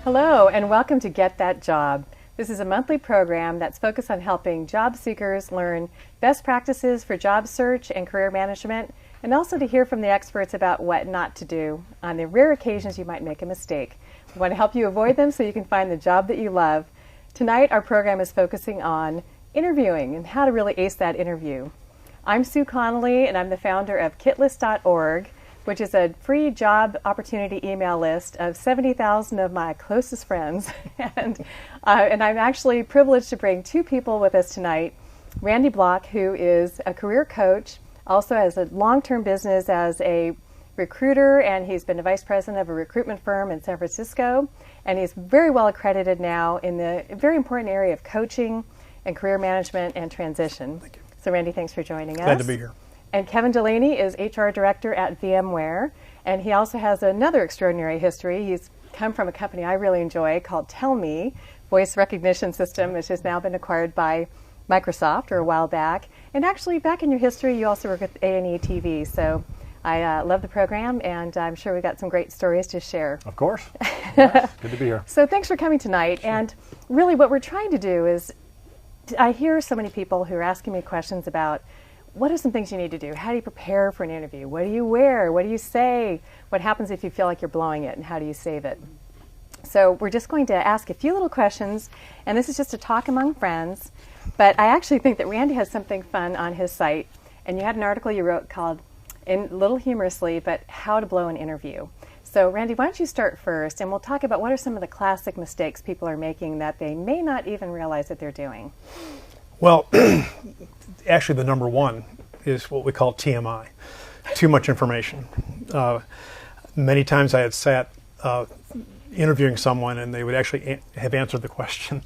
Hello, and welcome to Get That Job. This is a monthly program that's focused on helping job seekers learn best practices for job search and career management, and also to hear from the experts about what not to do on the rare occasions you might make a mistake. We want to help you avoid them so you can find the job that you love. Tonight, our program is focusing on interviewing and how to really ace that interview. I'm Sue Connolly, and I'm the founder of kitlist.org, which is a free job opportunity email list of 70,000 of my closest friends. and I'm actually privileged to bring two people with us tonight. Randy Block, who is a career coach, also has a long-term business as a recruiter, and he's been a vice president of a recruitment firm in San Francisco. And he's very well accredited now in the very important area of coaching and career management and transition. Thank you. So Randy, thanks for joining us. Glad to be here. And Kevin Delaney is HR Director at VMware, and he also has another extraordinary history. He's come from a company I really enjoy called Tell Me, voice recognition system, which has now been acquired by Microsoft a while back. And actually, back in your history, you also work with A&E TV. So I love the program, and I'm sure we've got some great stories to share. Of course. Yes, good to be here. So thanks for coming tonight. Sure. And really what we're trying to do is, I hear so many people who are asking me questions about what are some things you need to do? How do you prepare for an interview? What do you wear? What do you say? What happens if you feel like you're blowing it, and how do you save it? So we're just going to ask a few little questions, and this is just a talk among friends, but I actually think that Randy has something fun on his site, and you had an article you wrote called, a little humorously, but How to Blow an Interview. So Randy, why don't you start first, and we'll talk about what are some of the classic mistakes people are making that they may not even realize that they're doing. Well, actually the number one is what we call TMI, too much information. Many times I had sat interviewing someone and they would actually have answered the question,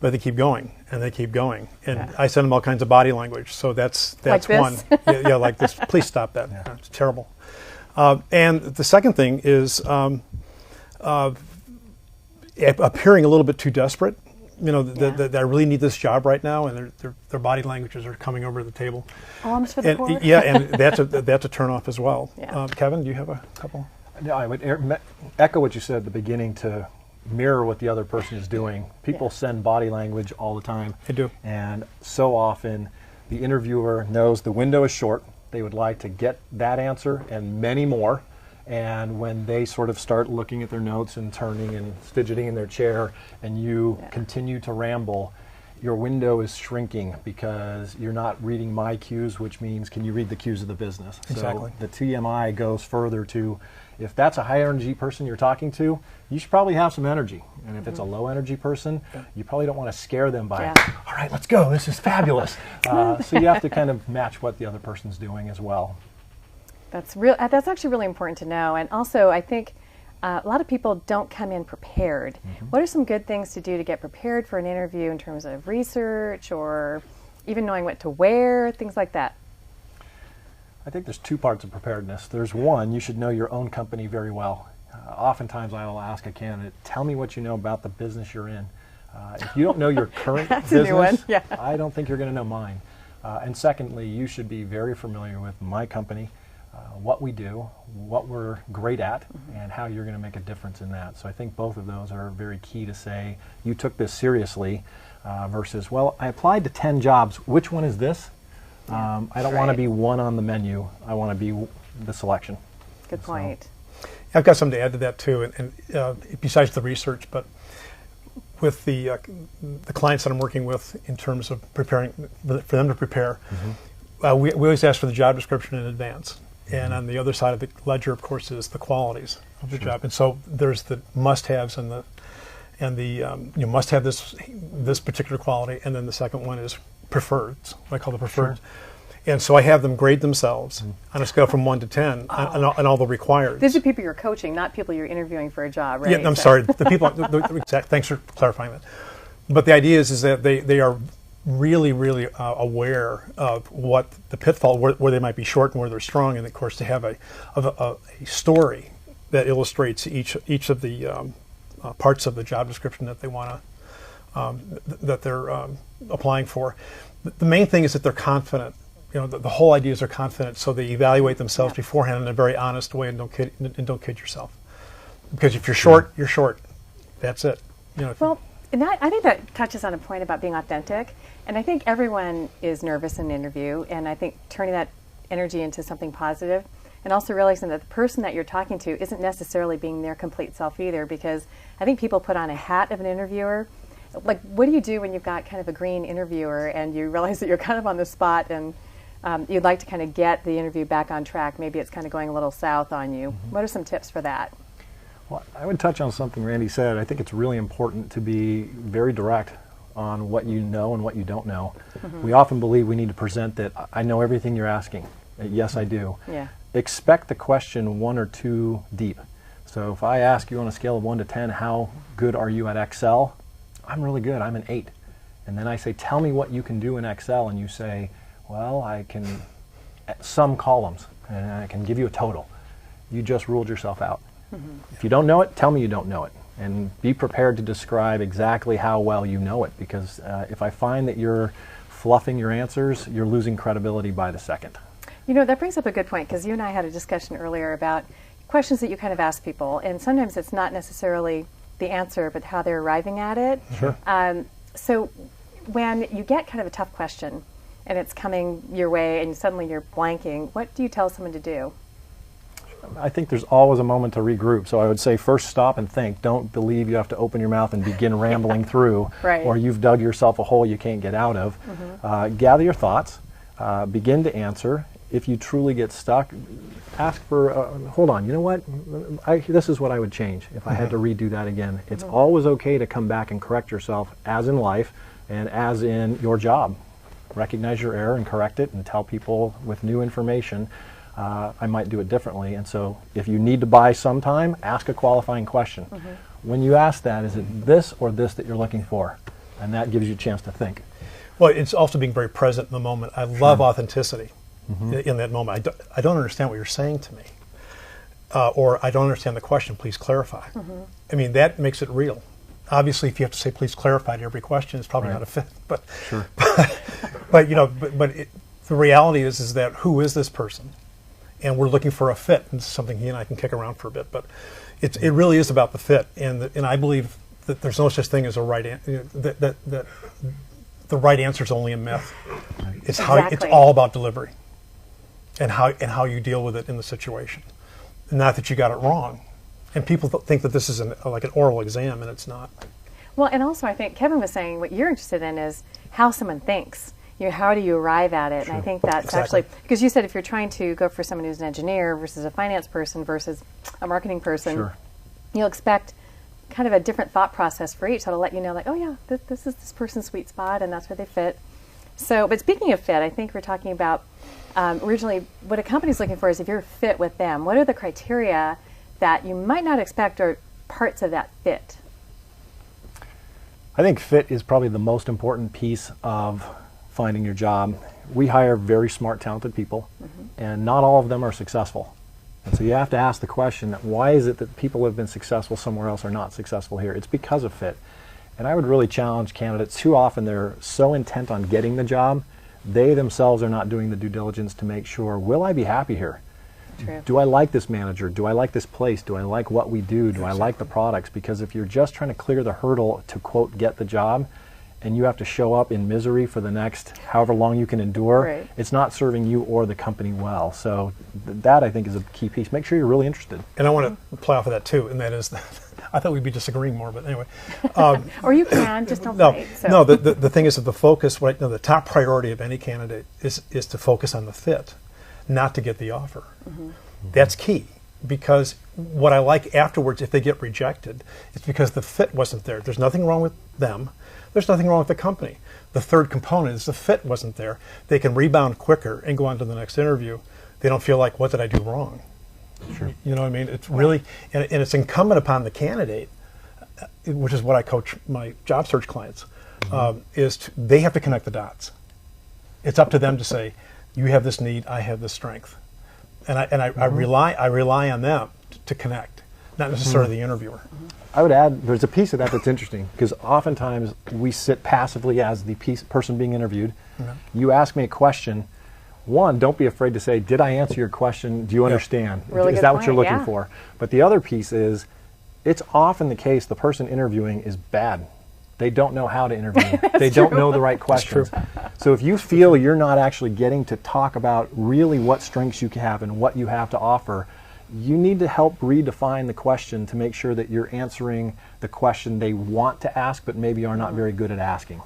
but they keep going and they keep going. And yeah. I send them all kinds of body language, so that's like one. Yeah, like this. Please stop that. Yeah. It's terrible. And the second thing is appearing a little bit too desperate. You know, that I really need this job right now, and their body languages are coming over the table. Alms for the poor. Yeah, and that's a turn off as well. Yeah. Kevin, do you have a couple? No, I would echo what you said at the beginning to mirror what the other person is doing. People send body language all the time. They do. And so often the interviewer knows the window is short. They would like to get that answer and many more. And when they sort of start looking at their notes and turning and fidgeting in their chair, and you continue to ramble, your window is shrinking because you're not reading my cues, which means can you read the cues of the business? Exactly. So the TMI goes further to, if that's a high energy person you're talking to, you should probably have some energy. And if it's a low energy person, you probably don't want to scare them by, all right, let's go, this is fabulous. So you have to kind of match what the other person's doing as well. That's actually really important to know. And also, I think a lot of people don't come in prepared. Mm-hmm. What are some good things to do to get prepared for an interview in terms of research or even knowing what to wear, things like that? I think there's two parts of preparedness. There's one, you should know your own company very well. Oftentimes I will ask a candidate, tell me what you know about the business you're in. If you don't know your current That's business, a new one. Yeah. I don't think you're going to know mine. And secondly, you should be very familiar with my company, what we do, what we're great at, and how you're going to make a difference in that. So I think both of those are very key to say you took this seriously versus, well, I applied to 10 jobs. Which one is this? I don't want to be one on the menu. I want to be the selection. Good point. I've got something to add to that too, and besides the research, but with the clients that I'm working with in terms of preparing for them to prepare, we always ask for the job description in advance. And on the other side of the ledger, of course, is the qualities of the job. And so there's the must-haves and you must have this particular quality, and then the second one is preferred. What I call the preferred. Sure. And so I have them grade themselves on a scale from 1 to 10 on all the required. These are people you're coaching, not people you're interviewing for a job, right? Yeah, I'm sorry. The people. Thanks for clarifying that. But the idea is that they are really, really aware of what the pitfall, where they might be short and where they're strong, and of course to have a story that illustrates each of the parts of the job description that they want to that they're applying for. The main thing is that they're confident. You know, the whole idea is they're confident, so they evaluate themselves beforehand in a very honest way, and don't kid yourself. Because if you're short, you're short. That's it. You know, Well, and that, I think that touches on a point about being authentic. And I think everyone is nervous in an interview, and I think turning that energy into something positive, and also realizing that the person that you're talking to isn't necessarily being their complete self either, because I think people put on a hat of an interviewer. Like, what do you do when you've got kind of a green interviewer and you realize that you're kind of on the spot and you'd like to kind of get the interview back on track? Maybe it's kind of going a little south on you. What are some tips for that? Well, I would touch on something Randy said. I think it's really important to be very direct on what you know and what you don't know. We often believe we need to present that I know everything you're asking. Yes, I do. Yeah. Expect the question 1 or 2 deep. So if I ask you on a scale of 1 to 10, how good are you at Excel? I'm really good. I'm an 8. And then I say, tell me what you can do in Excel. And you say, well, I can sum columns and I can give you a total. You just ruled yourself out. If you don't know it, tell me you don't know it. And be prepared to describe exactly how well you know it, because if I find that you're fluffing your answers, you're losing credibility by the second. You know, that brings up a good point, because you and I had a discussion earlier about questions that you kind of ask people, and sometimes it's not necessarily the answer, but how they're arriving at it. Sure. So when you get kind of a tough question and it's coming your way and suddenly you're blanking, what do you tell someone to do? I think there's always a moment to regroup. So I would say first stop and think. Don't believe you have to open your mouth and begin rambling through, Right. or you've dug yourself a hole you can't get out of. Gather your thoughts, begin to answer. If you truly get stuck, ask for, hold on, you know what? This is what I would change if I had to redo that again. It's always okay to come back and correct yourself, as in life and as in your job. Recognize your error and correct it, and tell people with new information, I might do it differently. And so if you need to buy some time, ask a qualifying question. When you ask that, is it this or this that you're looking for? And that gives you a chance to think. well, it's also being very present in the moment. I love authenticity in that moment. I don't understand what you're saying to me. Or I don't understand the question, please clarify. I mean, that makes it real. Obviously, if you have to say, please clarify to every question, it's probably not a fit. But, Sure. but you know, the reality is that who is this person? And we're looking for a fit. And this is something he and I can kick around for a bit. But it really is about the fit. And I believe that there's no such thing as a right answer. That the right answer is only a myth. It's it's all about delivery and how you deal with it in the situation. Not that you got it wrong. And people think that this is like an oral exam, and it's not. Well, and also I think Kevin was saying what you're interested in is how someone thinks. You know, how do you arrive at it? And I think that's actually, because you said if you're trying to go for someone who's an engineer versus a finance person versus a marketing person, you'll expect kind of a different thought process for each. So it'll let you know, like, oh yeah, this is this person's sweet spot, and that's where they fit. So, but speaking of fit, I think we're talking about originally what a company's looking for is if you're fit with them, what are the criteria that you might not expect are parts of that fit? I think fit is probably the most important piece of finding your job. We hire very smart, talented people, and not all of them are successful. And so you have to ask the question, why is it that people who have been successful somewhere else are not successful here? It's because of fit. And I would really challenge candidates. Too often they're so intent on getting the job, they themselves are not doing the due diligence to make sure, will I be happy here? True. Do I like this manager? Do I like this place? Do I like what we do? Do I like the products? Because if you're just trying to clear the hurdle to, quote, get the job, and you have to show up in misery for the next however long you can endure, it's not serving you or the company well. So that, I think, is a key piece. Make sure you're really interested. And I want to play off of that, too, and that is that I thought we'd be disagreeing more, but anyway. Or you can, just don't No, fight. So. no. The thing is that the focus, the top priority of any candidate is to focus on the fit, not to get the offer. That's key, because what I like afterwards, if they get rejected, it's because the fit wasn't there. There's nothing wrong with them. There's nothing wrong with the company. The third component is the fit wasn't there. They can rebound quicker and go on to the next interview. They don't feel like, what did I do wrong? Sure. You know what I mean? It's really, and it's incumbent upon the candidate, which is what I coach my job search clients, they have to connect the dots. It's up to them to say, you have this need, I have this strength. And I rely on them to connect, not necessarily the interviewer. I would add, there's a piece of that that's interesting, because oftentimes we sit passively as the person being interviewed. You ask me a question. One, don't be afraid to say, did I answer your question? Do you understand? Really is good that what you're point, looking for? But the other piece is, it's often the case the person interviewing is bad. They don't know how to interview. They don't know the right questions. So if you feel you're not actually getting to talk about really what strengths you have and what you have to offer, you need to help redefine the question to make sure that you're answering the question they want to ask but maybe are not very good at asking.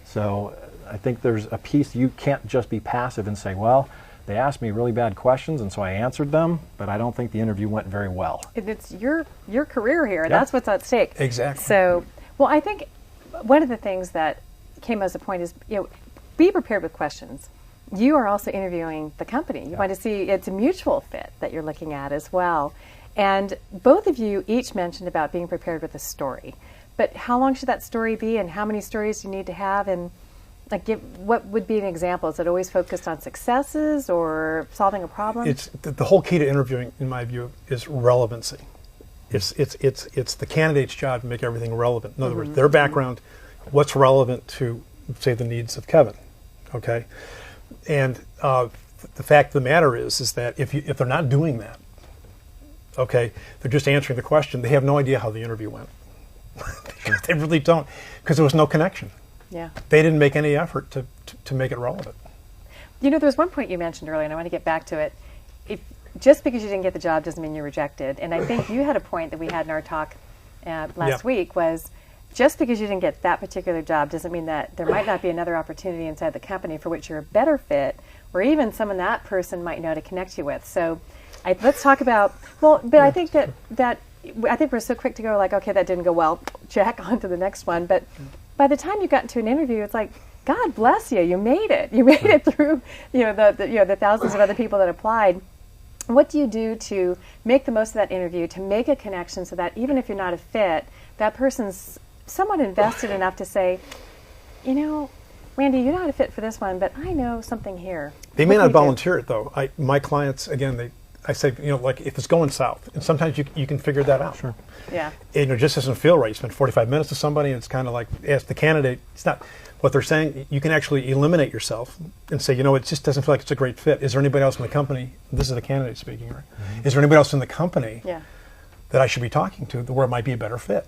So I think there's a piece, you can't just be passive and say, well, they asked me really bad questions and so I answered them, but I don't think the interview went very well. It's your career here. Yep. That's what's at stake. Exactly. So, well, I think one of the things that came as a point is, be prepared with questions. You are also interviewing the company. You want to see it's a mutual fit that you're looking at as well. And both of you each mentioned about being prepared with a story. But how long should that story be, and how many stories do you need to have? And what would be an example? Is it always focused on successes or solving a problem? It's the whole key to interviewing, in my view, is relevancy. It's the candidate's job to make everything relevant. In other words, their background, what's relevant to, say, the needs of Kevin, okay? And the fact of the matter is that if they're not doing that, okay, they're just answering the question, they have no idea how the interview went. They really don't, because there was no connection. Yeah. They didn't make any effort to make it relevant. There's one point you mentioned earlier, and I want to get back to it. Just because you didn't get the job doesn't mean you're rejected. And I think you had a point that we had in our talk last week was, just because you didn't get that particular job doesn't mean that there might not be another opportunity inside the company for which you're a better fit, or even someone that person might know to connect you with. So let's talk about, I think I think we're so quick to go like, okay, that didn't go well, check, on to the next one. But by the time you got into an interview, it's like, God bless you, you made it. You made it through the thousands of other people that applied. What do you do to make the most of that interview, to make a connection so that even if you're not a fit, that person's somewhat invested enough to say, Randy, you're not a fit for this one, but I know something here. They may not volunteer it, though. My clients, again, I say, like if it's going south, and sometimes you can figure that out. Sure. Yeah. And it just doesn't feel right. You spend 45 minutes with somebody, and it's kind of like, ask the candidate, it's not what they're saying. You can actually eliminate yourself and say, it just doesn't feel like it's a great fit. Is there anybody else in the company? This is the candidate speaking, right? Mm-hmm. Is there anybody else in the company that I should be talking to where it might be a better fit?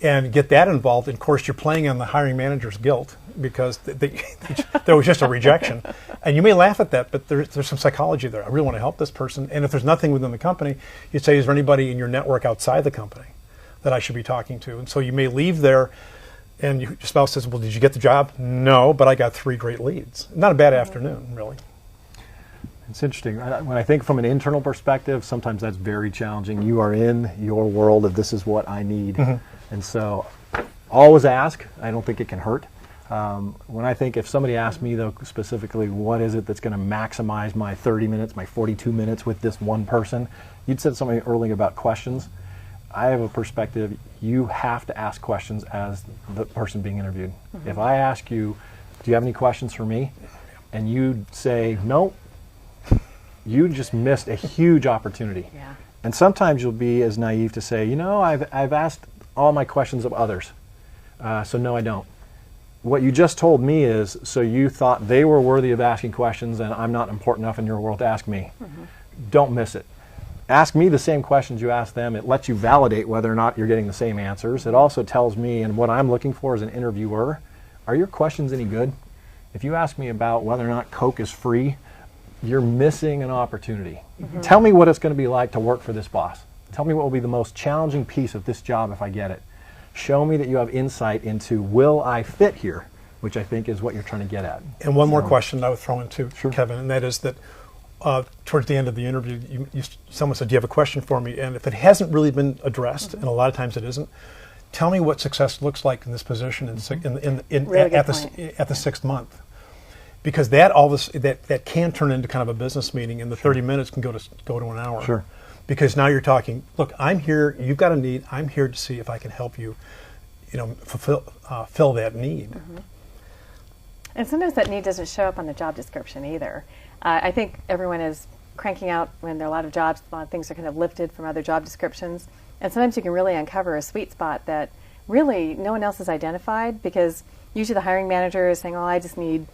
And get that involved. And of course, you're playing on the hiring manager's guilt because there was just a rejection. And you may laugh at that, but there's some psychology there. I really want to help this person. And if there's nothing within the company, you say, is there anybody in your network outside the company that I should be talking to? And so you may leave there, and your spouse says, well, did you get the job? No, but I got 3 great leads. Not a bad afternoon, really. It's interesting. When I think from an internal perspective, sometimes that's very challenging. You are in your world of this is what I need. Mm-hmm. And so always ask. I don't think it can hurt. When I think if somebody asked me, though, specifically, what is it that's going to maximize my 30 minutes, my 42 minutes with this one person, you'd said something earlier about questions. I have a perspective, you have to ask questions as the person being interviewed. Mm-hmm. If I ask you, do you have any questions for me? And you say, no, you just missed a huge opportunity. Yeah. And sometimes you'll be as naive to say, I've asked all my questions of others, so no, I don't. What you just told me is, so you thought they were worthy of asking questions and I'm not important enough in your world to ask me. Mm-hmm. Don't miss it. Ask me the same questions you ask them. It lets you validate whether or not you're getting the same answers. It also tells me, and what I'm looking for as an interviewer, are your questions any good? If you ask me about whether or not Coke is free, you're missing an opportunity. Mm-hmm. Tell me what it's going to be like to work for this boss. Tell me what will be the most challenging piece of this job if I get it. Show me that you have insight into, will I fit here, which I think is what you're trying to get at. And one more question I would throw in too, Kevin, and that is that towards the end of the interview, someone said, do you have a question for me? And if it hasn't really been addressed, and a lot of times it isn't, tell me what success looks like in this position at the 6th month. Because that can turn into kind of a business meeting, and the 30 minutes can go to an hour. Sure. Because now you're talking, look, I'm here, you've got a need, I'm here to see if I can help you, fill that need. Mm-hmm. And sometimes that need doesn't show up on the job description either. I think everyone is cranking out when there are a lot of jobs, a lot of things are kind of lifted from other job descriptions. And sometimes you can really uncover a sweet spot that really no one else has identified, because usually the hiring manager is saying, oh, I just need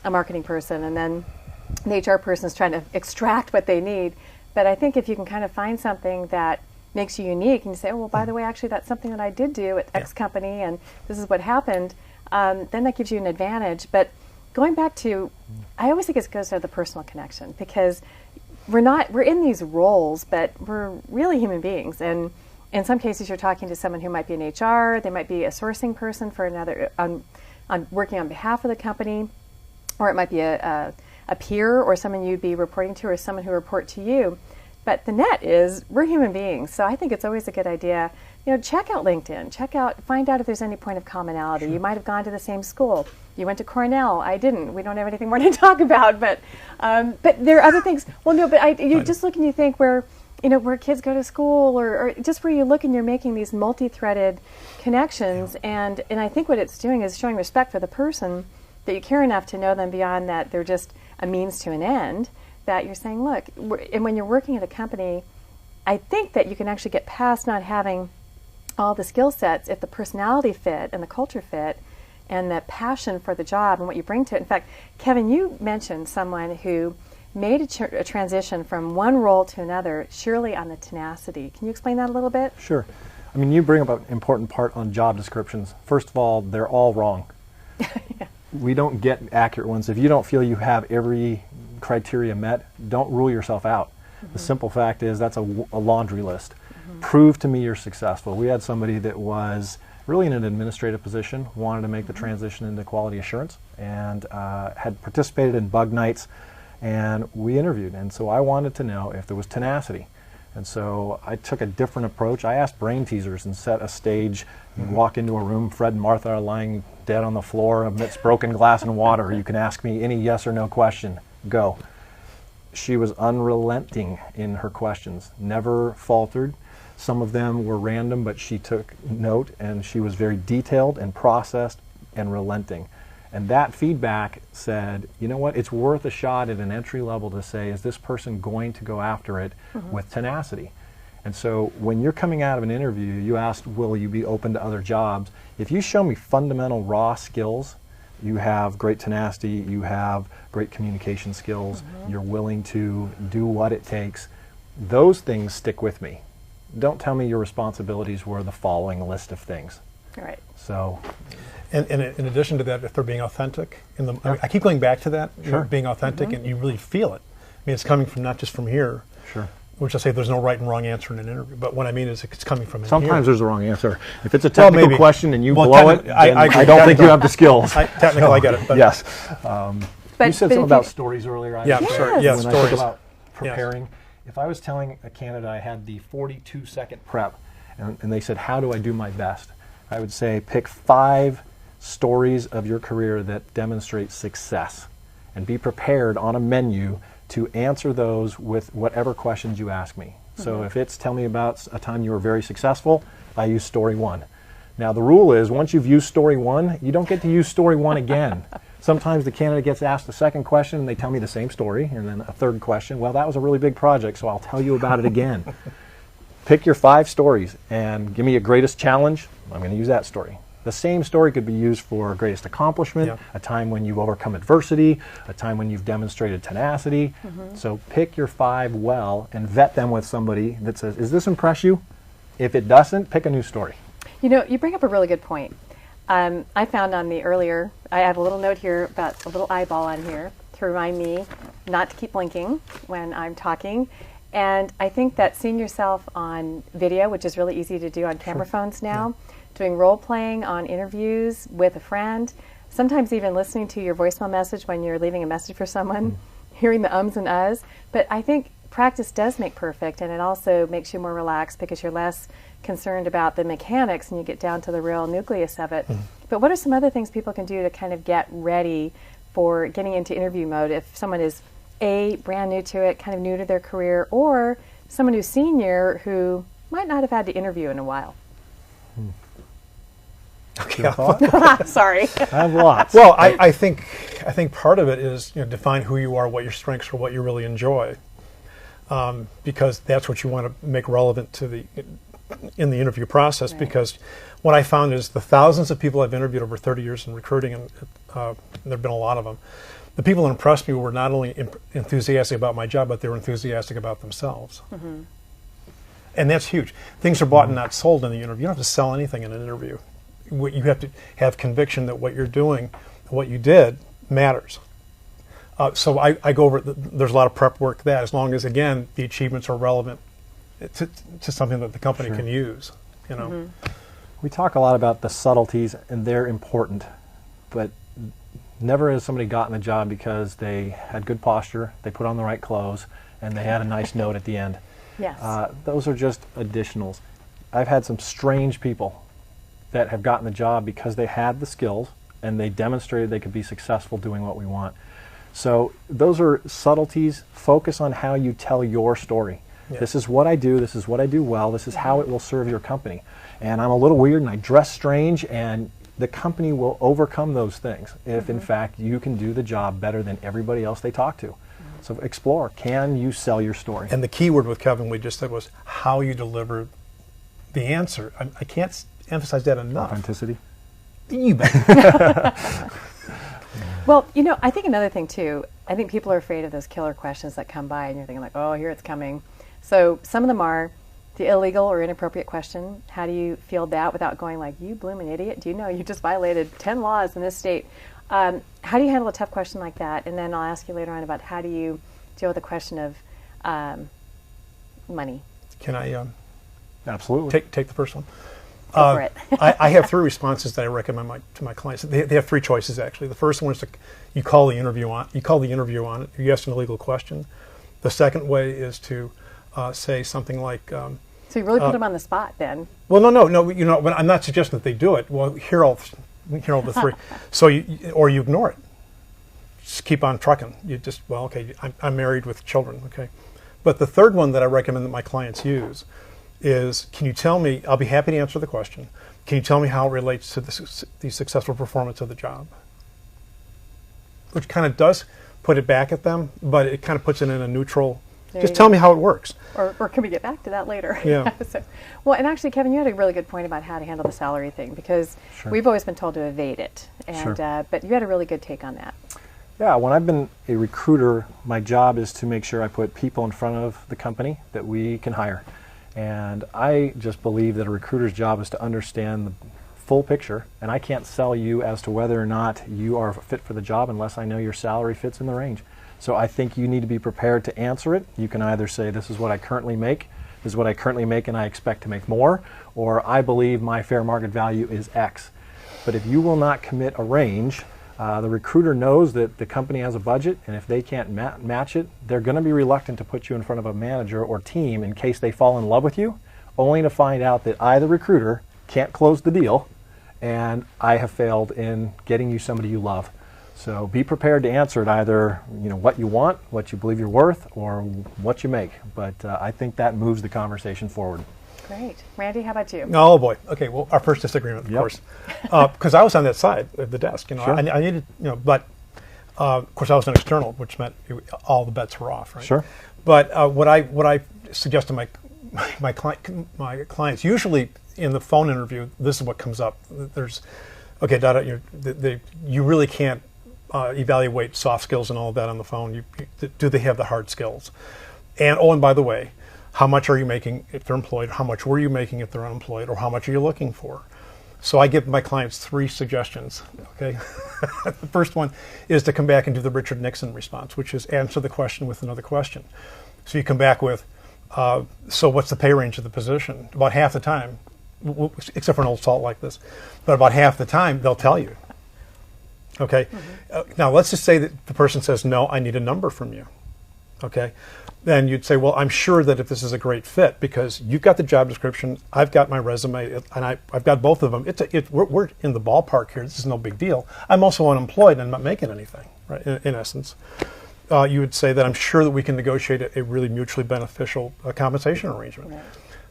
a marketing person, and then the HR person is trying to extract what they need. But I think if you can kind of find something that makes you unique, and you say, oh, well, by the way, actually, that's something that I did do at X company, and this is what happened, then that gives you an advantage. But going back to, I always think it goes to the personal connection, because we're in these roles, but we're really human beings. And in some cases, you're talking to someone who might be in HR, they might be a sourcing person for another, on working on behalf of the company, or it might be a peer or someone you'd be reporting to, or someone who report to you. But the net is, we're human beings. So I think it's always a good idea, check out LinkedIn, find out if there's any point of commonality. Sure. You might have gone to the same school. You went to Cornell. I didn't. We don't have anything more to talk about. But there are other things. Well, no, but you just look and you think where kids go to school, or just where you look and you're making these multi-threaded connections. And I think what it's doing is showing respect for the person, that you care enough to know them beyond that they're just a means to an end, that you're saying, look, and when you're working at a company, I think that you can actually get past not having all the skill sets if the personality fit and the culture fit and the passion for the job and what you bring to it. In fact, Kevin, you mentioned someone who made a transition from one role to another, surely on the tenacity. Can you explain that a little bit? Sure. I mean, you bring up an important part on job descriptions. First of all, they're all wrong. Yeah. We don't get accurate ones. If you don't feel you have every criteria met, don't rule yourself out. Mm-hmm. The simple fact is that's a laundry list. Mm-hmm. Prove to me you're successful. We had somebody that was really in an administrative position, wanted to make the transition into quality assurance, and had participated in bug nights, and we interviewed. And so I wanted to know if there was tenacity. And so I took a different approach. I asked brain teasers and set a stage. You walk into a room, Fred and Martha are lying dead on the floor amidst broken glass and water. You can ask me any yes or no question. Go. She was unrelenting in her questions, never faltered. Some of them were random, but she took note, and she was very detailed and processed and relenting. And that feedback said, you know what, it's worth a shot at an entry level to say, is this person going to go after it with tenacity? And so when you're coming out of an interview, you asked, will you be open to other jobs? If you show me fundamental raw skills, you have great tenacity, you have great communication skills, you're willing to do what it takes, those things stick with me. Don't tell me your responsibilities were the following list of things. Right. So, and in addition to that, if they're being authentic, I keep going back to that, being authentic, and you really feel it. I mean, it's coming from not just from here. Sure. Which I say there's no right and wrong answer in an interview, but what I mean is it's coming from in Sometimes here. there's a wrong answer. If it's a technical question and you blow it, then I don't think you have the skills. Technical, I get it. But yes. You said something about stories earlier. Yeah, sorry. Yeah, when stories. I think about preparing, if I was telling a candidate I had the 42-second prep, and they said, how do I do my best? I would say pick 5 stories of your career that demonstrate success, and be prepared on a menu to answer those with whatever questions you ask me. So if it's tell me about a time you were very successful, I use story 1. Now the rule is once you've used story 1, you don't get to use story 1 again. Sometimes the candidate gets asked the second question and they tell me the same story, and then a third question, well, that was a really big project, so I'll tell you about it again. Pick your 5 stories and give me a greatest challenge, I'm going to use that story. The same story could be used for greatest accomplishment, a time when you've overcome adversity, a time when you've demonstrated tenacity. So pick your 5 well and vet them with somebody that says, does this impress you? If it doesn't, pick a new story. You know, you bring up a really good point. I found on the earlier, I have a little note here about a little eyeball on here to remind me not to keep blinking when I'm talking. And I think that seeing yourself on video, which is really easy to do on camera phones now, doing role playing on interviews with a friend, sometimes even listening to your voicemail message when you're leaving a message for someone, hearing the ums and uhs. But I think practice does make perfect, and it also makes you more relaxed because you're less concerned about the mechanics and you get down to the real nucleus of it. But what are some other things people can do to kind of get ready for getting into interview mode if someone is brand new to it, kind of new to their career, or someone who's senior who might not have had to interview in a while? Okay. Sorry. I have lots. Well, I think part of it is define who you are, what your strengths are, what you really enjoy, because that's what you want to make relevant to in the interview process. Right. Because what I found is the thousands of people I've interviewed over 30 years in recruiting, and there've been a lot of them. The people that impressed me were not only enthusiastic about my job, but they were enthusiastic about themselves. And that's huge. Things are bought and not sold in the interview. You don't have to sell anything in an interview. You have to have conviction that what you're doing, what you did, matters. So I go over, there's a lot of prep work that, as long as, again, the achievements are relevant to something that the company can use, you know. Mm-hmm. We talk a lot about the subtleties, and they're important, but never has somebody gotten a job because they had good posture, they put on the right clothes, and they had a nice note at the end. Yes. Those are just additionals. I've had some strange people that have gotten the job because they had the skills and they demonstrated they could be successful doing what we want. So those are subtleties. Focus on how you tell your story. Yeah. This is what I do. This is what I do well. This is how it will serve your company. And I'm a little weird and I dress strange, and the company will overcome those things if, in fact, you can do the job better than everybody else they talk to. So explore. Can you sell your story? And the key word with Kevin, we just said, was how you deliver the answer. I can't emphasize that enough. Authenticity. You bet. Well, you know, I think another thing too, I think people are afraid of those killer questions that come by and you're thinking like, oh, here it's coming. So some of them are the illegal or inappropriate question. How do you field that without going like, you blooming idiot? Do you know you just violated 10 laws in this state? How do you handle a tough question like that? And then I'll ask you later on about how do you deal with the question of money. Can I Absolutely take the first one? Go for it. I have 3 responses that I recommend to my clients. They have 3 choices actually. The first one is you call the interview on. You call the interview on it. You ask an illegal question. The second way is to say something like. So you really put them on the spot then. Well, no. You know, I'm not suggesting that they do it. Well, hear all the 3. So you ignore it. Just keep on trucking. You just, well, okay, I'm married with children, okay. But the third one that I recommend that my clients use is, can you tell me, I'll be happy to answer the question, can you tell me how it relates to the successful performance of the job? Which kind of does put it back at them, but it kind of puts it in a neutral, just tell me how it works. Or can we get back to that later? Yeah. Well, and actually, Kevin, you had a really good point about how to handle the salary thing, because we've always been told to evade it. And but you had a really good take on that. Yeah, when I've been a recruiter, my job is to make sure I put people in front of the company that we can hire. And I just believe that a recruiter's job is to understand the full picture, and I can't sell you as to whether or not you are fit for the job unless I know your salary fits in the range. So I think you need to be prepared to answer it. You can either say, this is what I currently make, this is what I currently make and I expect to make more, or I believe my fair market value is X. But if you will not commit a range, the recruiter knows that the company has a budget, and if they can't match it, they're going to be reluctant to put you in front of a manager or team in case they fall in love with you, only to find out that I, the recruiter, can't close the deal, and I have failed in getting you somebody you love. So be prepared to answer it either, you know, what you want, what you believe you're worth, or what you make. But I think that moves the conversation forward. Great. Randy, how about you? Oh boy. Okay. Well, our first disagreement, of course, because I was on that side of the desk. You know, I needed, you know, but of course I was an external, which meant all the bets were off, right? Sure. But what I suggest to my clients, usually in the phone interview, this is what comes up. There's, okay, Dada, you really can't evaluate soft skills and all of that on the phone. Do they have the hard skills? And by the way, how much are you making if they're employed? How much were you making if they're unemployed? Or how much are you looking for? So I give my clients 3 suggestions, okay? The first one is to come back and do the Richard Nixon response, which is answer the question with another question. So you come back with, so what's the pay range of the position? About half the time, except for an old salt like this, but about half the time they'll tell you, okay? Now let's just say that the person says, no, I need a number from you, okay? Then you'd say, well, I'm sure that if this is a great fit, because you've got the job description, I've got my resume, and I've got both of them. We're in the ballpark here. This is no big deal. I'm also unemployed and I'm not making anything, right? In essence, you would say that I'm sure that we can negotiate a really mutually beneficial compensation arrangement. Right.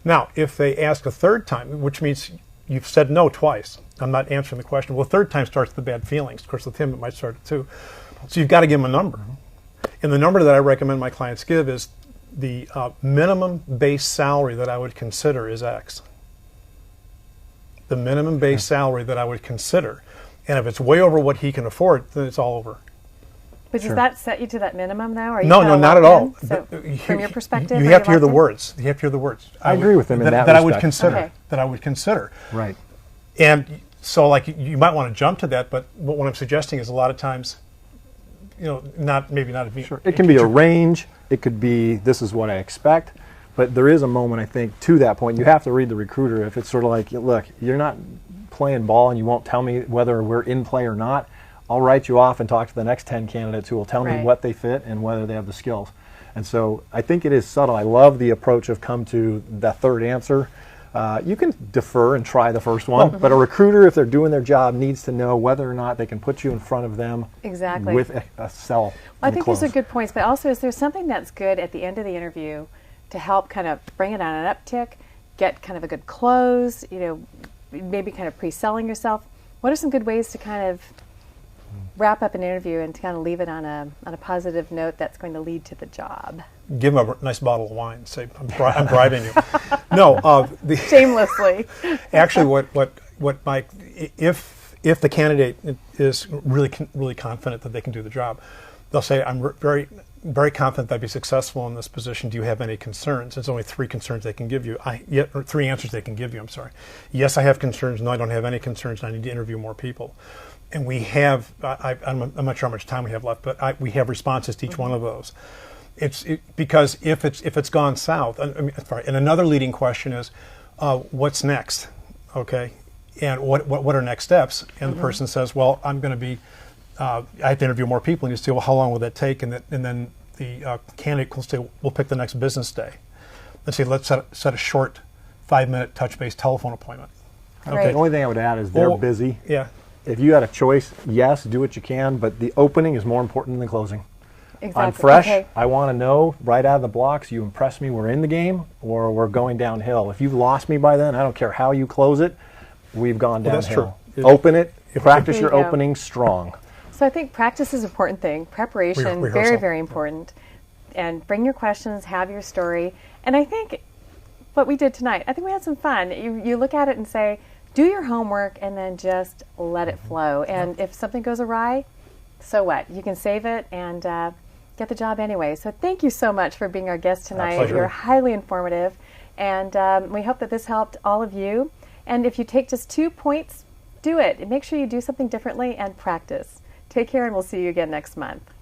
Now, if they ask a third time, which means you've said no twice, I'm not answering the question. Well, third time starts the bad feelings. Of course, with him, it might start it too. So you've got to give him a number. And the number that I recommend my clients give is the minimum base salary that I would consider is X. The minimum base salary that I would consider. And if it's way over what he can afford, then it's all over. But does that set you to that minimum, though? Are you No, kinda not at all. locked in? So from your perspective, you are have to hear the locked in? words. You have to hear the words. I agree with him in that I would respect. consider. Okay. That I would consider. Right. And so, like, you might want to jump to that, but what I'm suggesting is a lot of times, maybe not. Sure. It can be a range. It could be, this is what I expect. But there is a moment, I think, to that point. You have to read the recruiter. If it's sort of like, look, you're not playing ball and you won't tell me whether we're in play or not, I'll write you off and talk to the next 10 candidates who will tell me what they fit and whether they have the skills. And so I think it is subtle. I love the approach of come to the third answer. You can defer and try the first one, but a recruiter, if they're doing their job, needs to know whether or not they can put you in front of them with a sell. Well, I think those are good points, but also is there something that's good at the end of the interview to help kind of bring it on an uptick, get kind of a good close, maybe kind of pre-selling yourself? What are some good ways to kind of wrap up an interview and to kind of leave it on a positive note that's going to lead to the job? Give them a nice bottle of wine. Say, I'm bribing you. No, Shamelessly. Actually, what Mike, if the candidate is really confident that they can do the job, they'll say, I'm very very confident that I'd be successful in this position. Do you have any concerns? There's only three concerns they can give you. Or three answers they can give you. I'm sorry. Yes, I have concerns. No, I don't have any concerns. I need to interview more people. And we have, I'm not sure how much time we have left, but we have responses to each one of those. Because if it's gone south, and another leading question is, what's next? Okay, and what are next steps? And the person says, well, I'm going to be, I have to interview more people. And you say, well, how long will that take? And then the candidate will say, we'll pick the next business day. Let's say, let's set a short 5-minute touch-base telephone appointment. Okay. The only thing I would add is they're busy. Yeah. If you had a choice, yes, do what you can, but the opening is more important than the closing. Exactly. I'm fresh. Okay. I want to know right out of the blocks, you impress me, we're in the game, or we're going downhill. If you've lost me by then, I don't care how you close it, we've gone downhill. That's true. Open it, practice your go. opening strong. So I think practice is an important thing. Preparation, very, very important. And bring your questions, have your story. And I think what we did tonight, I think we had some fun. You look at it and say, do your homework and then just let it flow. And if something goes awry, so what? You can save it and get the job anyway. So thank you so much for being our guest tonight. You're highly informative. And we hope that this helped all of you. And if you take just 2 points, do it. And make sure you do something differently and practice. Take care, and we'll see you again next month.